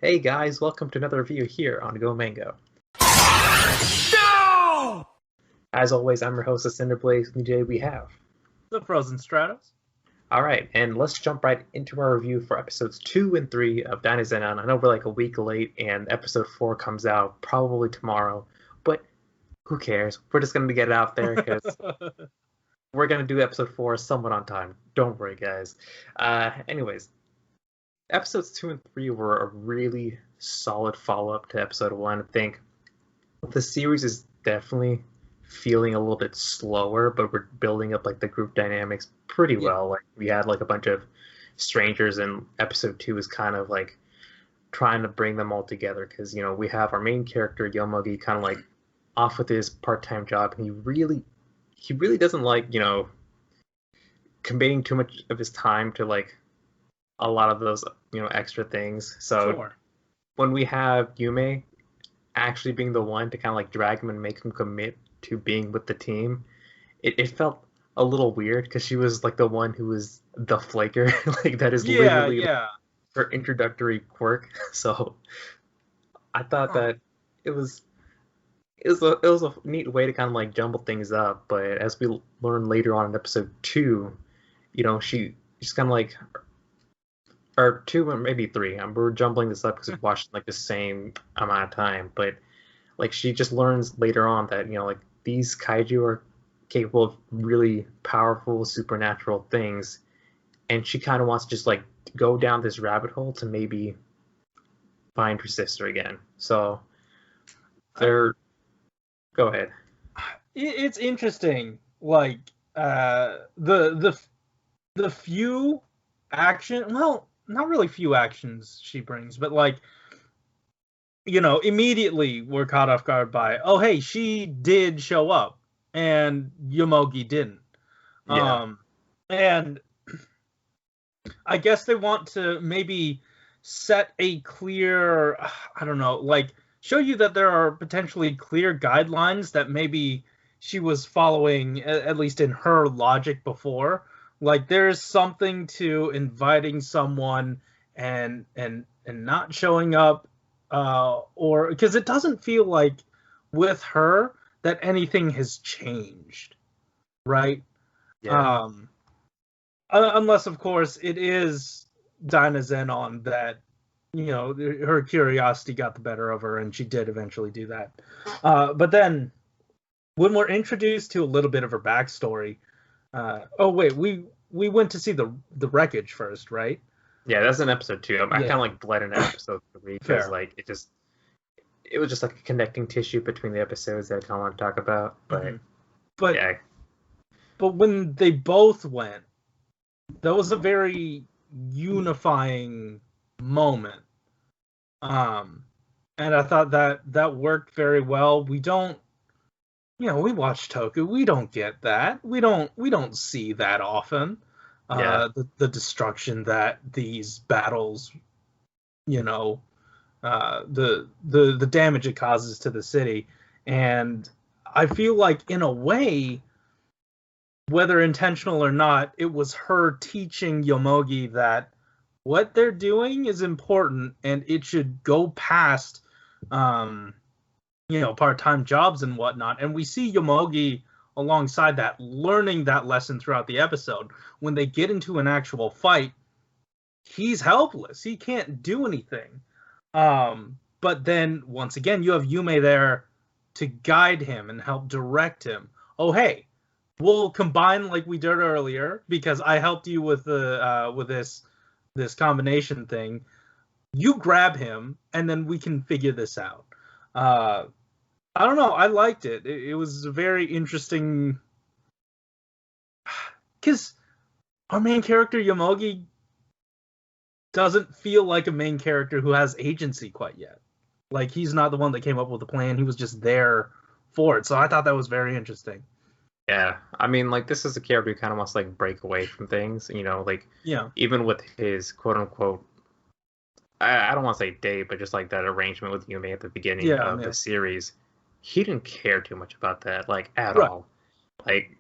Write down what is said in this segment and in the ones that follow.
Hey guys, welcome to another review here on Go Mango. No! As always, I'm your host of Cinder Blaze, and today we have. The Frozen Stratos. Alright, and let's jump right into our review for episodes 2 and 3 of Dynazenon. I know we're like a week late, and episode 4 comes out probably tomorrow, but who cares? We're just going to get it out there because we're going to do episode 4 somewhat on time. Don't worry, guys. Anyways, episodes 2 and 3 were a really solid follow-up to episode 1. I think the series is definitely feeling a little bit slower, but we're building up like the group dynamics pretty well. Like we had like a bunch of strangers, and episode 2 is kind of like trying to bring them all together because we have our main character Yomogi kind of like off with his part-time job, and he really doesn't like committing too much of his time to like a lot of those extra things. So Sure. when we have Yume actually being the one to kind of like drag him and make him commit to being with the team, it felt a little weird because she was like the one who was the flaker. Like that is literally like, her introductory quirk. So I thought that it was a neat way to kind of like jumble things up. But as we learn later on in episode 2, she's kind of like, or 2 or maybe 3. We're jumbling this up because we've watched like the same amount of time. But like she just learns later on that like these kaiju are capable of really powerful supernatural things, and she kind of wants to just like go down this rabbit hole to maybe find her sister again. So they're go ahead. It's interesting, like the few action, well, not really few actions she brings, but like immediately we're caught off guard by, oh hey, she did show up and Yomogi didn't. And I guess they want to maybe set a clear, I don't know, like show you that there are potentially clear guidelines that maybe she was following, at least in her logic before. Like there's something to inviting someone and not showing up, or because it doesn't feel like with her that anything has changed, right? Yeah. Unless of course it is Dynazenon that her curiosity got the better of her and she did eventually do that. But then when we're introduced to a little bit of her backstory, oh wait, we went to see the wreckage first, right? Yeah, that's in episode 2. I kind of like bled into episode 3 because like it was just like a connecting tissue between the episodes that I kind of want to talk about. But yeah. But when they both went, that was a very unifying moment. And I thought that worked very well. We don't, we watch Toku. We don't get that. We don't see that often. The destruction that these battles, the damage it causes to the city. And I feel like in a way, whether intentional or not, it was her teaching Yomogi that what they're doing is important and it should go past, part-time jobs and whatnot. And we see Yomogi alongside that, learning that lesson throughout the episode. When they get into an actual fight, he's helpless. He can't do anything. But then, once again, you have Yume there to guide him and help direct him. Oh, hey, we'll combine like we did earlier because I helped you with the with this combination thing. You grab him, and then we can figure this out. I don't know. I liked it. It was very interesting because our main character Yomogi doesn't feel like a main character who has agency quite yet. Like he's not the one that came up with the plan. He was just there for it. So I thought that was very interesting. Yeah, I mean, like this is a character who kind of wants to like break away from things, like even with his quote unquote, I don't want to say date, but just like that arrangement with Yume at the beginning of the series, he didn't care too much about that, like at all. Like,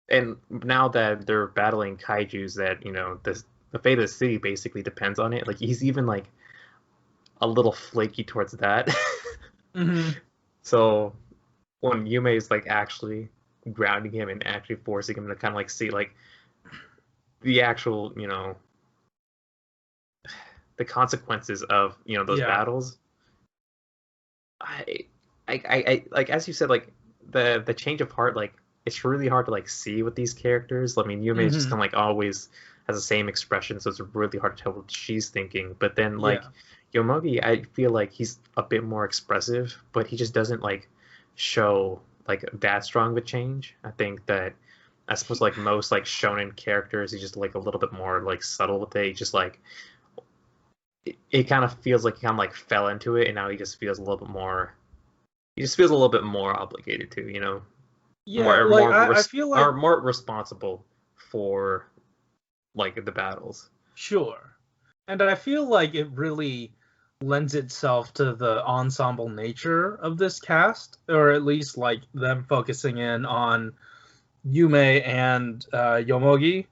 and now that they're battling kaijus that the fate of the city basically depends on it. Like he's even like a little flaky towards that. Mm-hmm. So when Yume is like actually grounding him and actually forcing him to kind of like see like the actual, the consequences of, those Yeah. battles, I, I like as you said, like the change of heart, like it's really hard to like see with these characters. I mean, Yume is just Mm-hmm. kind of like always has the same expression, so it's really hard to tell what she's thinking. But then like Yeah. Yomogi, I feel like he's a bit more expressive, but he just doesn't like show like that strong of a change. I think that I suppose like most like shonen characters, he's just like a little bit more like subtle with it. He just like it kind of feels like he kind of like fell into it, and now he just feels a little bit more. He just feels a little bit more obligated to, Yeah, like I feel like or more responsible for like the battles. sure. And I feel like it really lends itself to the ensemble nature of this cast, or at least like them focusing in on Yume and Yomogi.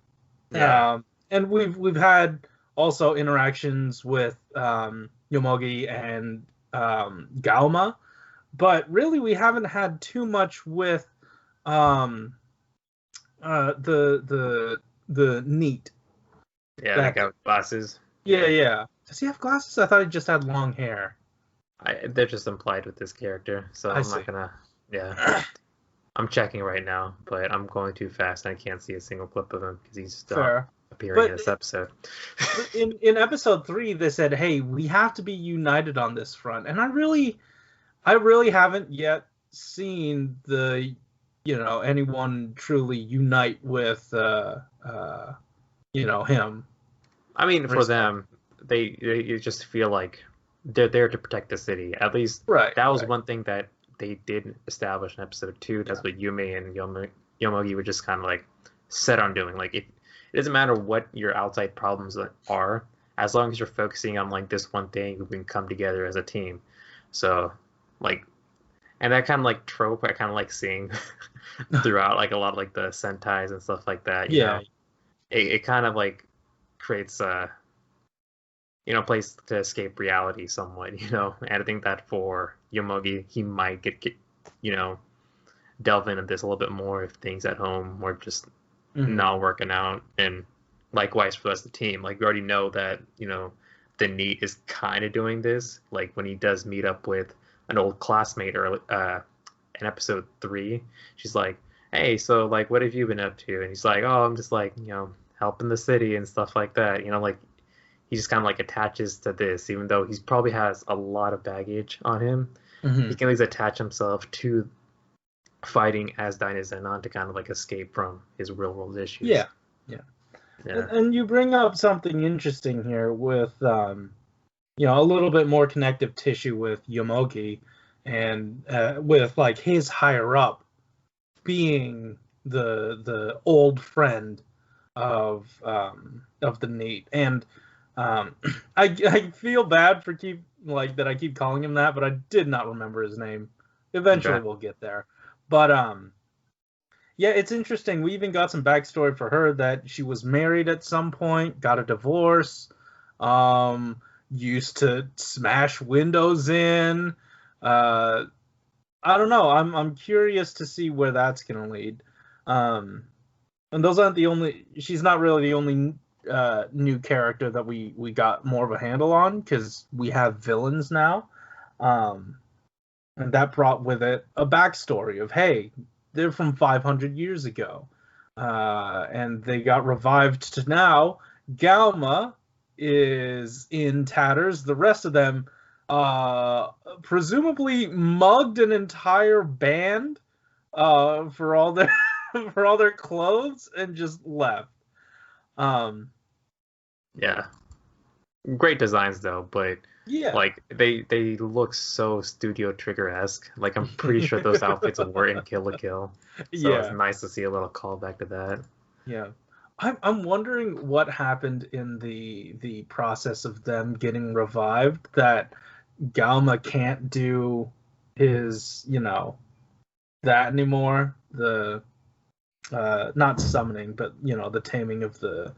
Yeah, And we've had also interactions with Yomogi and Gauma, but really we haven't had too much with um, the neat. yeah, the That guy with glasses. yeah, Yeah, yeah. Does he have glasses? I thought he just had long hair. they're just implied with this character, so I I'm see. not gonna. Yeah, I'm checking right now, but I'm going too fast and I can't see a single clip of him because he's not Fair. appearing in But this episode. in episode 3 they said, "Hey, we have to be united on this front." And I really haven't yet seen the anyone truly unite with him. I mean, for Respect. them, they you just feel like they're there to protect the city. At least Right, that was right. one thing that they did establish in episode two. Yeah. That's what Yume and Yomogi were just kind of like set on doing. Like it doesn't matter what your outside problems are, as long as you're focusing on like this one thing, we can come together as a team. So like, and that kind of like trope I kind of like seeing throughout like a lot of like the Sentais and stuff like that. Yeah. It kind of like creates place to escape reality somewhat. And I think that for Yomogi, he might get you know, delve into this a little bit more if things at home were just Mhm. not working out. And likewise for the rest of the team, like we already know that, the NEAT is kind of doing this. Like when he does meet up with an old classmate or in episode 3, she's like, "Hey, so like what have you been up to?" And he's like, "Oh, I'm just like, helping the city and stuff like that." Like he just kind of like attaches to this, even though he's probably has a lot of baggage on him. He Mhm. can at least attach himself to fighting as Dynazenon to kind of like escape from his real world issues. Yeah. Yeah. Yeah, And you bring up something interesting here with a little bit more connective tissue with Yomogi and with like his higher up being the old friend of the NEAT. And I feel bad for I keep calling him that, but I did not remember his name. Eventually okay. we'll get there. But yeah, it's interesting. We even got some backstory for her that she was married at some point, got a divorce, used to smash windows in. Uh, I don't know. I'm curious to see where that's gonna lead. Um, and those aren't the only. She's not really the only new character that we got more of a handle on because we have villains now. Um, and that brought with it a backstory of, hey, they're from 500 years ago, and they got revived to now. Gauma is in tatters. The rest of them presumably mugged an entire band for all their for all their clothes and just left. Um, Yeah, great designs though, but yeah. like they look so Studio Trigger-esque. Like I'm pretty sure those outfits were in Kill la Kill, so it's Yeah. nice to see a little callback to that. Yeah. I'm wondering what happened in the process of them getting revived that Gauma can't do his, that anymore. The not summoning, but the taming of the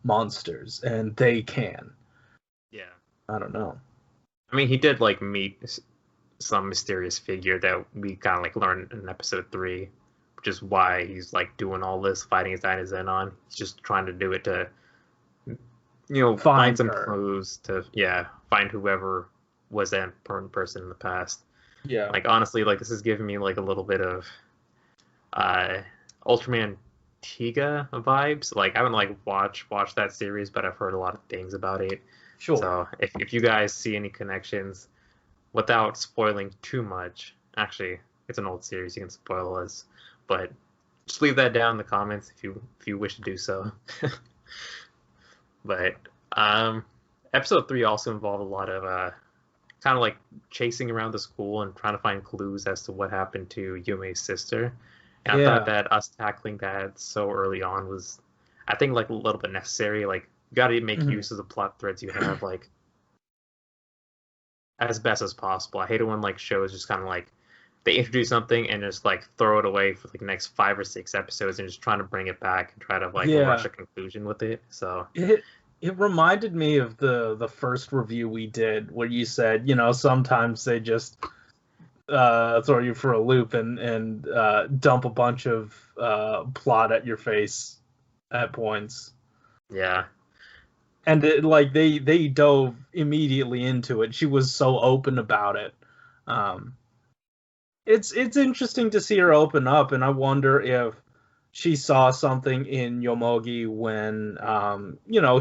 monsters, and they can. Yeah. I don't know. I mean, he did like meet some mysterious figure that we kind of like learned in episode 3, which is why he's like doing all this, fighting his Dynazenon. He's just trying to do it to, find Find some her. clues to, find whoever was that important person in the past. Yeah. Like, honestly, like, this is giving me like a little bit of uh Ultraman Tiga vibes. Like, I haven't like watched that series, but I've heard a lot of things about it. Sure. So if you guys see any connections, without spoiling too much, actually, it's an old series, you can spoil us, but just leave that down in the comments if you wish to do so. But episode 3 also involved a lot of kind of like chasing around the school and trying to find clues as to what happened to Yume's sister. And I thought Yeah. that us tackling that so early on was, I think, like a little bit necessary. Like, you got to make Mhm. use of the plot threads you have, like, as best as possible. I hate it when like shows just kind of like they introduce something and just like throw it away for like the next 5 or 6 episodes and just trying to bring it back and try to like rush Yeah. a conclusion with it. So It reminded me of the first review we did where you said, sometimes they just throw you for a loop and dump a bunch of plot at your face at points. yeah, And like they dove immediately into it. She was so open about it. Um, it's interesting to see her open up, and I wonder if she saw something in Yomogi when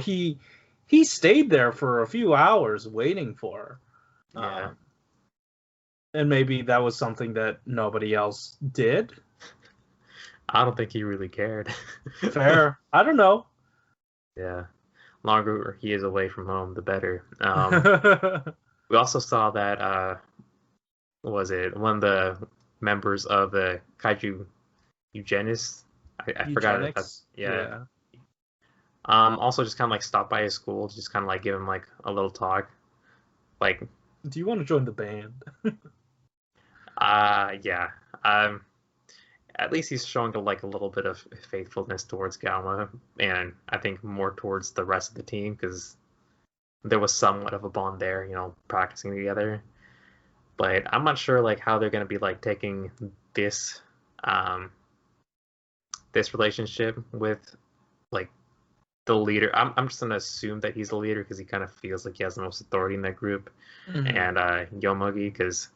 he stayed there for a few hours waiting for her. yeah. And maybe that was something that nobody else did. I don't think he really cared. Fair. I don't know. Yeah, longer he is away from home, the better. We also saw that what was it, one of the members of the Kaiju Eugenics? I forgot if that's, Eugenics. yeah. Yeah. Also just kind of like stop by his school, just kind of like give him like a little talk. Like, Do you want to join the band? yeah. At least he's showing like a little bit of faithfulness towards Gauma, and I think more towards the rest of the team because there was somewhat of a bond there, practicing together. But I'm not sure like how they're gonna be like taking this um this relationship with like the leader. I'm just gonna assume that he's the leader because he kind of feels like he has the most authority in that group, Mhm. and Yomogi because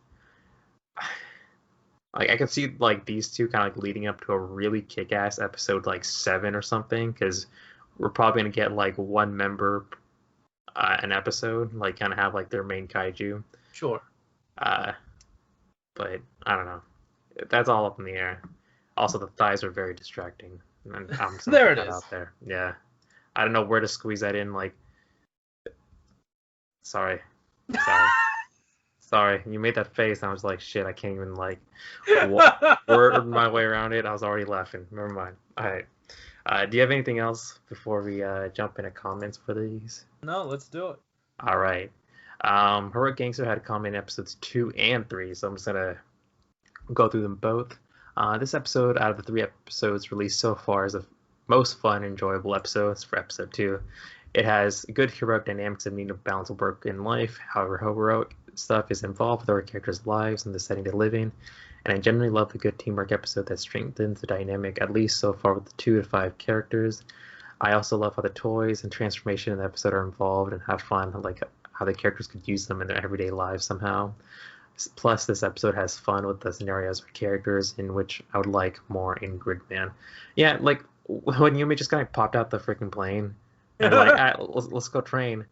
like I can see like these two kind of like leading up to a really kick-ass episode like 7 or something because we're probably gonna get like one member an episode like kind of have like their main kaiju. Sure. Uh, but I don't know. That's all up in the air. Also, the thighs are very distracting. And I'm just gonna There put it that is. out there. Yeah, I don't know where to squeeze that in. Like, sorry, sorry, sorry. You made that face, and I was like, shit. I can't even like word my way around it. I was already laughing. Never mind. All right. Do you have anything else before we jump into comments for these? No, let's do it. All right. Heroic Gangster had a comment in episodes 2 and 3, so I'm just gonna go through them both. This episode, out of the 3 episodes released so far, is the most fun and enjoyable episodes for episode 2. It has good heroic dynamics and needing to balance work in life. However, heroic stuff is involved with our characters' lives and the setting they live in. And I generally love the good teamwork episode that strengthens the dynamic, at least so far with the 2 to 5 characters. I also love how the toys and transformation in the episode are involved and have fun, like how the characters could use them in their everyday lives somehow. Plus, this episode has fun with the scenarios or characters in which I would like more in Gridman. Yeah, like when Yumi just kind of popped out the freaking plane and like, let's go train,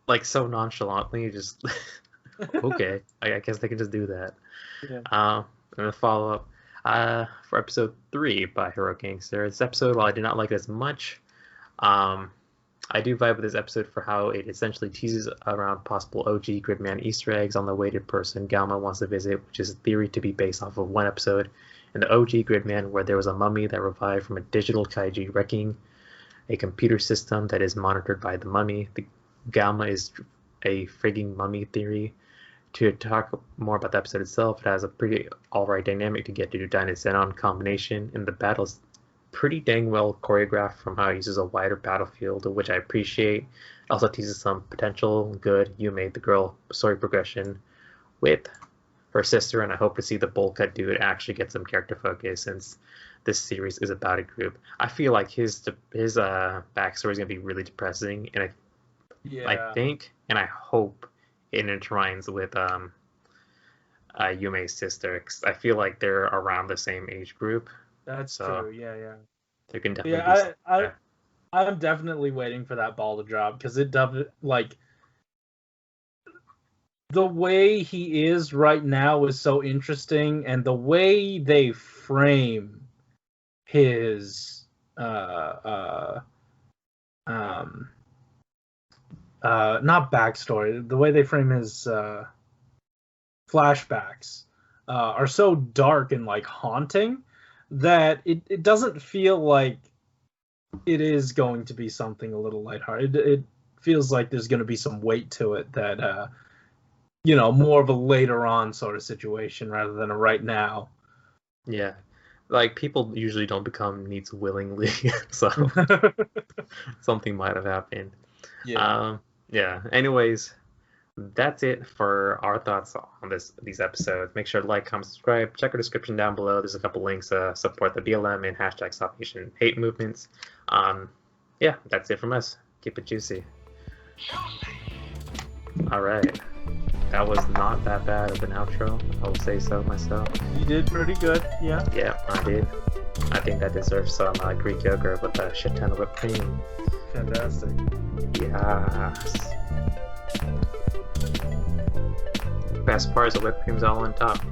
like so nonchalantly, just okay. I guess they can just do that. Yeah. And then follow up for episode 3 by Hero Gangster. This episode, while I did not like it as much, I do vibe with this episode for how it essentially teases around possible OG Gridman Easter eggs on the weighted person Gauma wants to visit, which is a theory to be based off of one episode in the OG Gridman where there was a mummy that revived from a digital kaiju wrecking a computer system that is monitored by the mummy. The Gauma is a frigging mummy theory. To talk more about the episode itself, it has a pretty alright dynamic to get to Dynazenon combination in the battles pretty dang well choreographed from how it uses a wider battlefield, which I appreciate. Also teases some potential good Yume, the girl, story progression with her sister, and I hope to see the bowl cut dude actually get some character focus since this series is about a group. I feel like his backstory is gonna be really depressing, and I think and I hope it intertwines with Yume's sister, 'cause I feel like they're around the same age group. That's So true. Yeah. there can definitely Yeah, be. I'm definitely waiting for that ball to drop because it does like the way he is right now is so interesting, and the way they frame his not backstory, the way they frame his flashbacks are so dark and like haunting that it doesn't feel like it is going to be something a little lighthearted. It feels like there's going to be some weight to it that more of a later on sort of situation rather than a right now. Yeah, like people usually don't become neats willingly, so something might have happened. Yeah. Anyways, that's it for our thoughts on these episodes. Make sure to like, comment, subscribe. Check our description down below. There's a couple links to support the BLM and hashtag Stop Asian Hate movements. Yeah, that's it from us. Keep it juicy. All right. That was not that bad of an outro. I will say so myself. You did pretty good, yeah. Yeah, I did. I think that deserves some Greek yogurt with a shit ton of whipped cream. Fantastic. Yes. Best part is the whipped cream's all on top.